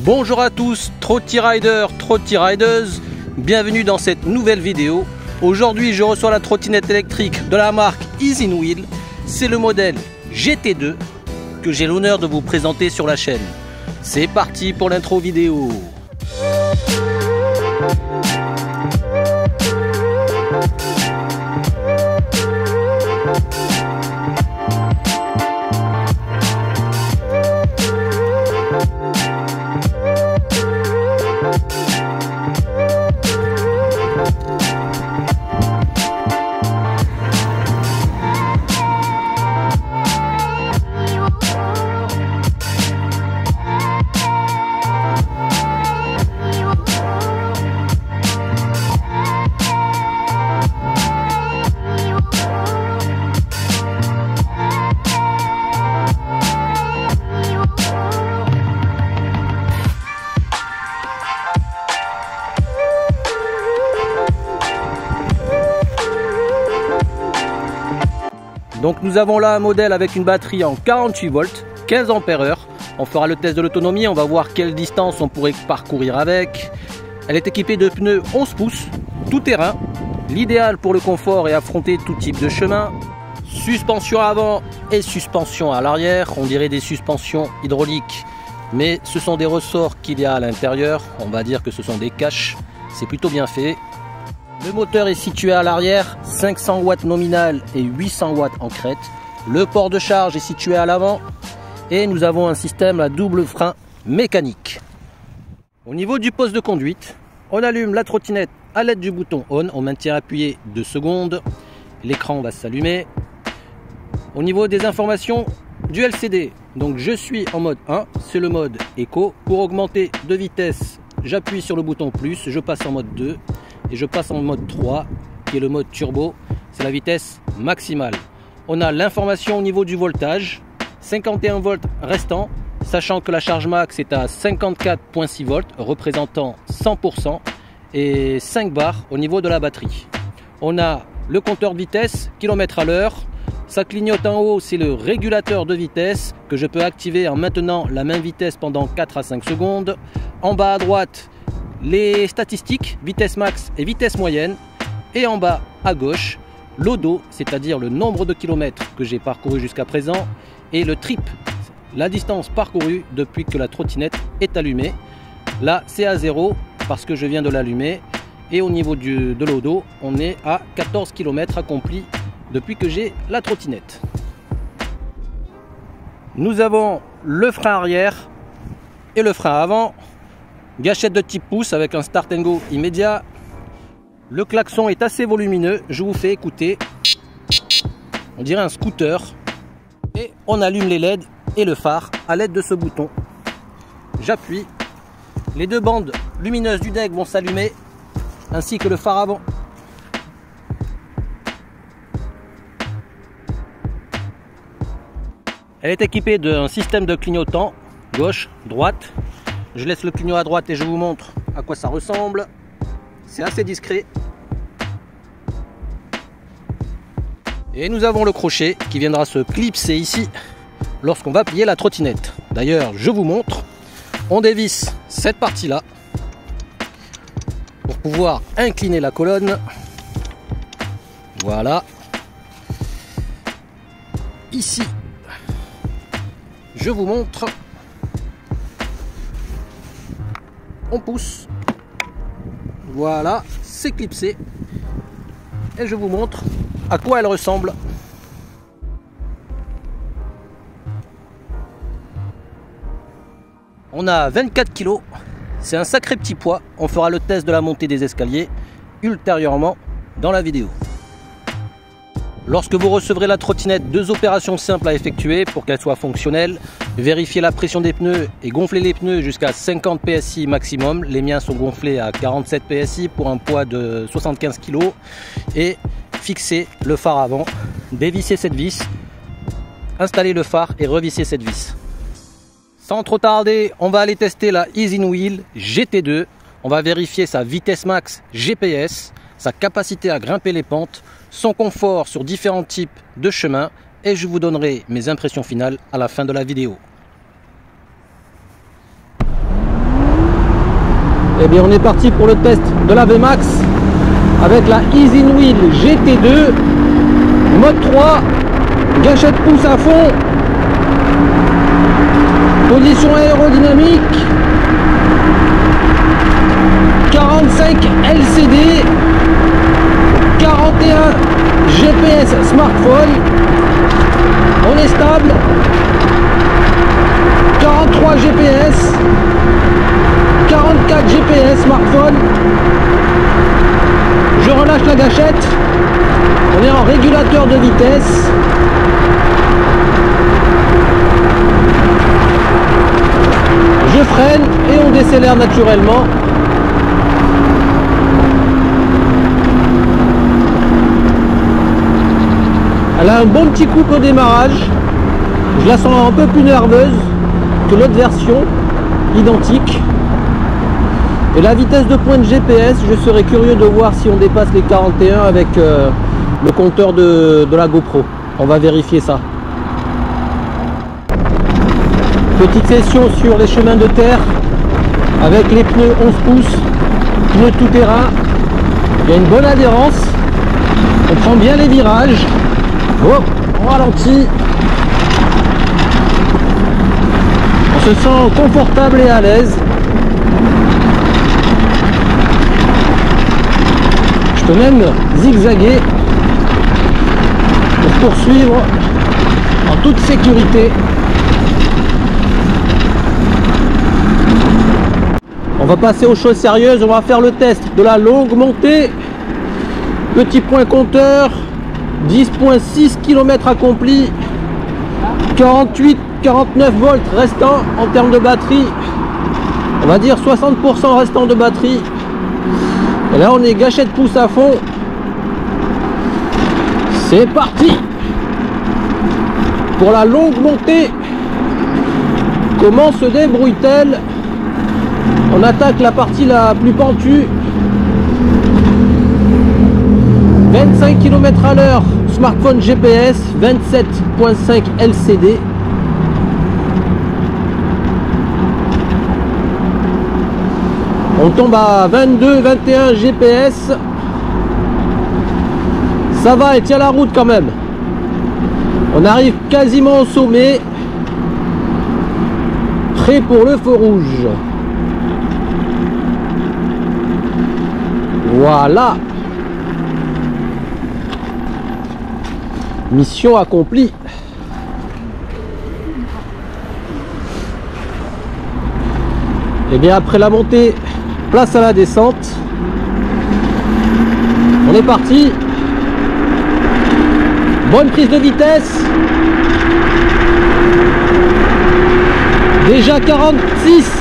Bonjour à tous, Trotty Riders, Trotty Riders, bienvenue dans cette nouvelle vidéo. Aujourd'hui je reçois la trottinette électrique de la marque Easy Wheel. C'est le modèle GT2 que j'ai l'honneur de vous présenter sur la chaîne. C'est parti pour l'intro vidéo. Donc nous avons là un modèle avec une batterie en 48 volts, 15 ampères-heure. On fera le test de l'autonomie, on va voir quelle distance on pourrait parcourir avec. Elle est équipée de pneus 11 pouces, tout terrain, l'idéal pour le confort et affronter tout type de chemin. Suspension avant et suspension à l'arrière, on dirait des suspensions hydrauliques, mais ce sont des ressorts qu'il y a à l'intérieur. On va dire que ce sont des caches, c'est plutôt bien fait. Le moteur est situé à l'arrière, 500 watts nominal et 800 watts en crête. Le port de charge est situé à l'avant et nous avons un système à double frein mécanique. Au niveau du poste de conduite, on allume la trottinette à l'aide du bouton on, on maintient appuyé 2 secondes, l'écran va s'allumer. Au niveau des informations du LCD, donc je suis en mode 1, c'est le mode éco. Pour augmenter de vitesse, j'appuie sur le bouton plus, je passe en mode 2. Et je passe en mode 3 qui est le mode turbo, c'est la vitesse maximale. On a l'information au niveau du voltage, 51 volts restant, sachant que la charge max est à 54,6 volts représentant 100% et 5 bars au niveau de la batterie. On a le compteur de vitesse, kilomètres à l'heure. Ça clignote en haut, c'est le régulateur de vitesse que je peux activer en maintenant la même vitesse pendant 4 à 5 secondes. En bas à droite, les statistiques, vitesse max et vitesse moyenne. Et en bas à gauche, l'odo, c'est-à-dire le nombre de kilomètres que j'ai parcouru jusqu'à présent. Et le trip, la distance parcourue depuis que la trottinette est allumée. Là, c'est à 0 parce que je viens de l'allumer. Et au niveau de l'odo, on est à 14 km accomplis depuis que j'ai la trottinette. Nous avons le frein arrière et le frein avant. Gâchette de type pouce avec un start and go immédiat. Le klaxon est assez volumineux, je vous fais écouter. On dirait un scooter. Et on allume les LED et le phare à l'aide de ce bouton. J'appuie. Les 2 bandes lumineuses du deck vont s'allumer, ainsi que le phare avant. Elle est équipée d'un système de clignotant gauche, droite. Je laisse le clignot à droite et je vous montre à quoi ça ressemble. C'est assez discret. Et nous avons le crochet qui viendra se clipser ici lorsqu'on va plier la trottinette. D'ailleurs, je vous montre. On dévisse cette partie-là pour pouvoir incliner la colonne. Voilà. Ici, je vous montre. On pousse, voilà, c'est clipsé et je vous montre à quoi elle ressemble. On a 24 kg, c'est un sacré petit poids. On fera le test de la montée des escaliers ultérieurement dans la vidéo. Lorsque vous recevrez la trottinette, 2 opérations simples à effectuer pour qu'elle soit fonctionnelle. Vérifier la pression des pneus et gonfler les pneus jusqu'à 50 PSI maximum. Les miens sont gonflés à 47 PSI pour un poids de 75 kg. Et fixer le phare avant, dévisser cette vis, installer le phare et revisser cette vis. Sans trop tarder, on va aller tester la Easy Wheel GT2. On va vérifier sa vitesse max GPS, sa capacité à grimper les pentes, son confort sur différents types de chemins et je vous donnerai mes impressions finales à la fin de la vidéo. Et bien on est parti pour le test de la VMAX avec la Easy Wheel GT2 mode 3, gâchette pouce à fond, position aérodynamique, 45 LCD, 41 GPS smartphone, on est stable, 43 GPS, 44 GPS smartphone. Je relâche la gâchette, on est en régulateur de vitesse. Je freine et on décélère naturellement. Elle a un bon petit coup au démarrage. Je la sens un peu plus nerveuse que l'autre version, identique. Et la vitesse de pointe GPS, je serais curieux de voir si on dépasse les 41 avec le compteur de la GoPro. On va vérifier ça. Petite session sur les chemins de terre avec les pneus 11 pouces, pneus tout terrain. Il y a une bonne adhérence. On prend bien les virages. Oh, on ralentit. On se sent confortable et à l'aise. Je peux même zigzaguer pour poursuivre en toute sécurité. On va passer aux choses sérieuses, on va faire le test de la longue montée. Petit point compteur, 10,6 km accompli, 48-49 volts restant en termes de batterie. On va dire 60% restant de batterie. Et là on est gâchette pouce à fond. C'est parti pour la longue montée. Comment se débrouille-t-elle? On attaque la partie la plus pentue. 25 km à l'heure, smartphone GPS, 27.5 LCD. On tombe à 22-21 GPS. Ça va, et tient la route quand même. On arrive quasiment au sommet. Prêt pour le feu rouge. Voilà. Mission accomplie. Et bien après la montée, place à la descente. On est parti. Bonne prise de vitesse. Déjà 46.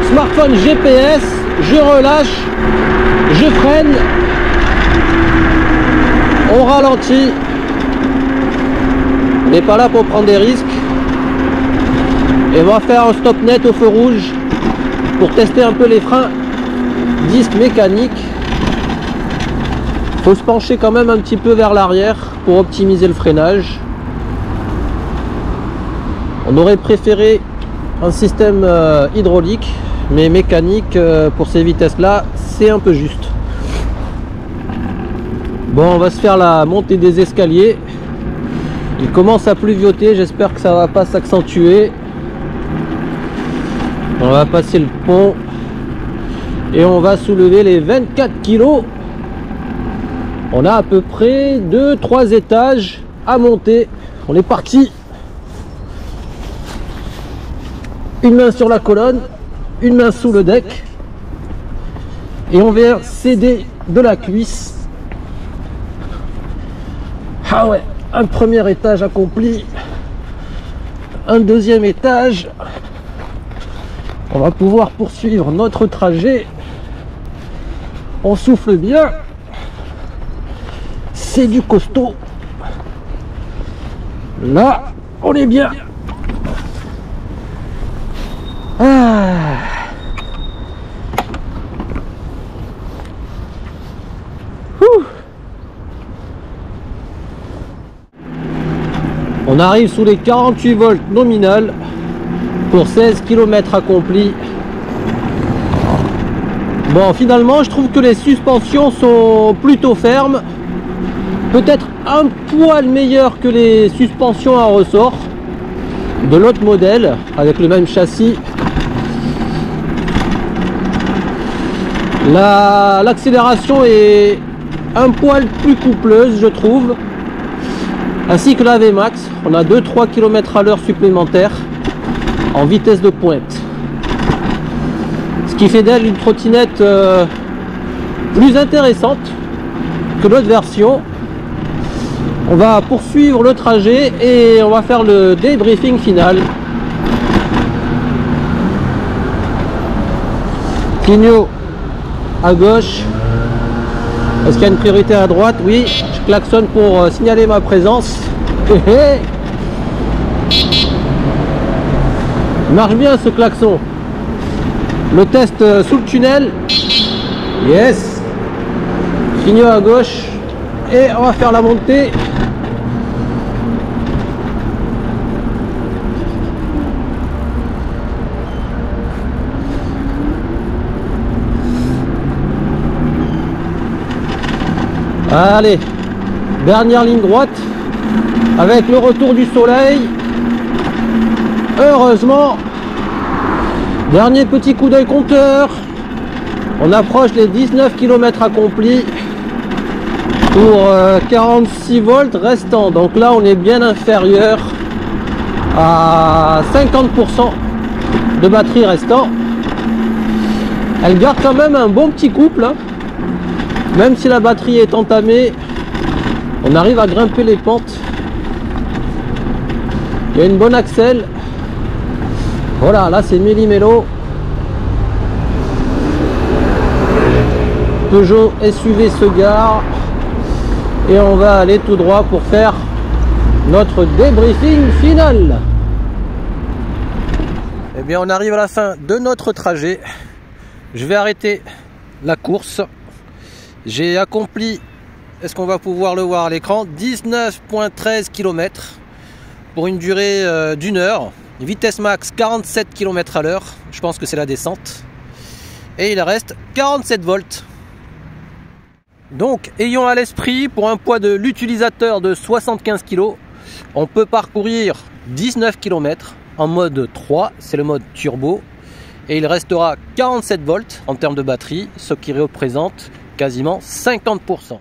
Smartphone GPS. Je relâche. Je freine. On ralentit. On n'est pas là pour prendre des risques. Et on va faire un stop net au feu rouge pour tester un peu les freins. Disque mécanique. Faut se pencher quand même un petit peu vers l'arrière pour optimiser le freinage. On aurait préféré un système hydraulique, mais mécanique pour ces vitesses là c'est un peu juste. Bon, on va se faire la montée des escaliers. Il commence à pluvioter, j'espère que ça va pas s'accentuer. On va passer le pont et on va soulever les 24 kg. On a à peu près 2-3 étages à monter. On est parti. Une main sur la colonne, une main sous le deck. Et on vient céder de la cuisse. Ah ouais, un premier étage accompli. Un deuxième étage. On va pouvoir poursuivre notre trajet. On souffle bien. C'est du costaud. Là, on est bien. Ah. On arrive sous les 48 volts nominal pour 16 km accomplis. Bon, finalement je trouve que les suspensions sont plutôt fermes, peut-être un poil meilleur que les suspensions à ressort de l'autre modèle avec le même châssis. L'accélération est un poil plus coupleuse, je trouve, ainsi que la VMAX. On a 2-3 km/h supplémentaires en vitesse de pointe, ce qui fait d'elle une trottinette plus intéressante que l'autre version. On va poursuivre le trajet et on va faire le débriefing final. Clignot à gauche. Est-ce qu'il y a une priorité à droite? Oui, je klaxonne pour signaler ma présence. Il marche bien ce klaxon. Le test sous le tunnel. Yes. Clignot à gauche. Et on va faire la montée. Allez, dernière ligne droite avec le retour du soleil. Heureusement, dernier petit coup d'œil compteur. On approche les 19 km accomplis pour 46 volts restants. Donc là, on est bien inférieur à 50% de batterie restant. Elle garde quand même un bon petit couple, hein. Même si la batterie est entamée, on arrive à grimper les pentes. Il y a une bonne accel. Voilà, là c'est méli-mélo. Peugeot SUV se gare. Et on va aller tout droit pour faire notre débriefing final. Eh bien, on arrive à la fin de notre trajet. Je vais arrêter la course. J'ai accompli, est-ce qu'on va pouvoir le voir à l'écran, 19,13 km pour une durée d'1 heure. Vitesse max 47 km/h, je pense que c'est la descente. Et il reste 47 volts. Donc, ayons à l'esprit, pour un poids de l'utilisateur de 75 kg, on peut parcourir 19 km en mode 3, c'est le mode turbo. Et il restera 47 volts en termes de batterie, ce qui représente quasiment 50%.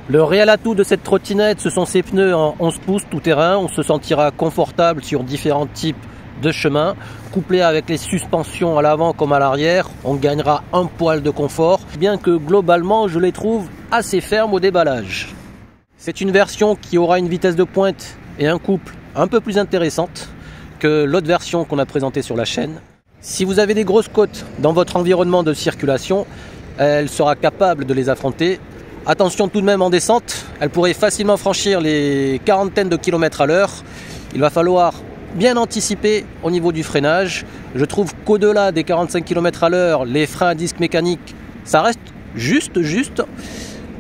Le réel atout de cette trottinette, ce sont ses pneus en 11 pouces tout terrain. On se sentira confortable sur différents types de chemins. Couplé avec les suspensions à l'avant comme à l'arrière, on gagnera un poil de confort, bien que globalement je les trouve assez fermes au déballage. C'est une version qui aura une vitesse de pointe et un couple un peu plus intéressante que l'autre version qu'on a présentée sur la chaîne. Si vous avez des grosses côtes dans votre environnement de circulation, elle sera capable de les affronter. Attention tout de même en descente, elle pourrait facilement franchir les quarantaines de kilomètres à l'heure. Il va falloir bien anticiper au niveau du freinage. Je trouve qu'au-delà des 45 km à l'heure, les freins à disque mécanique, ça reste juste.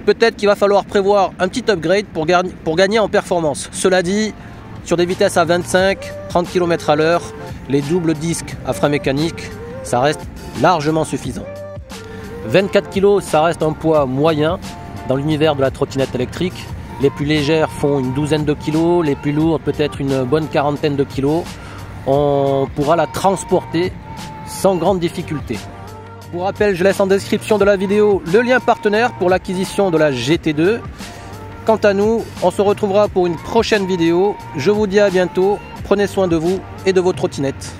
Peut-être qu'il va falloir prévoir un petit upgrade pour gagner en performance. Cela dit, sur des vitesses à 25-30 km à l'heure, les doubles disques à frein mécanique, ça reste largement suffisant. 24 kg, ça reste un poids moyen dans l'univers de la trottinette électrique. Les plus légères font une douzaine de kilos, les plus lourdes peut-être une bonne quarantaine de kilos. On pourra la transporter sans grande difficulté. Pour rappel, je laisse en description de la vidéo le lien partenaire pour l'acquisition de la GT2. Quant à nous, on se retrouvera pour une prochaine vidéo. Je vous dis à bientôt, prenez soin de vous et de vos trottinettes.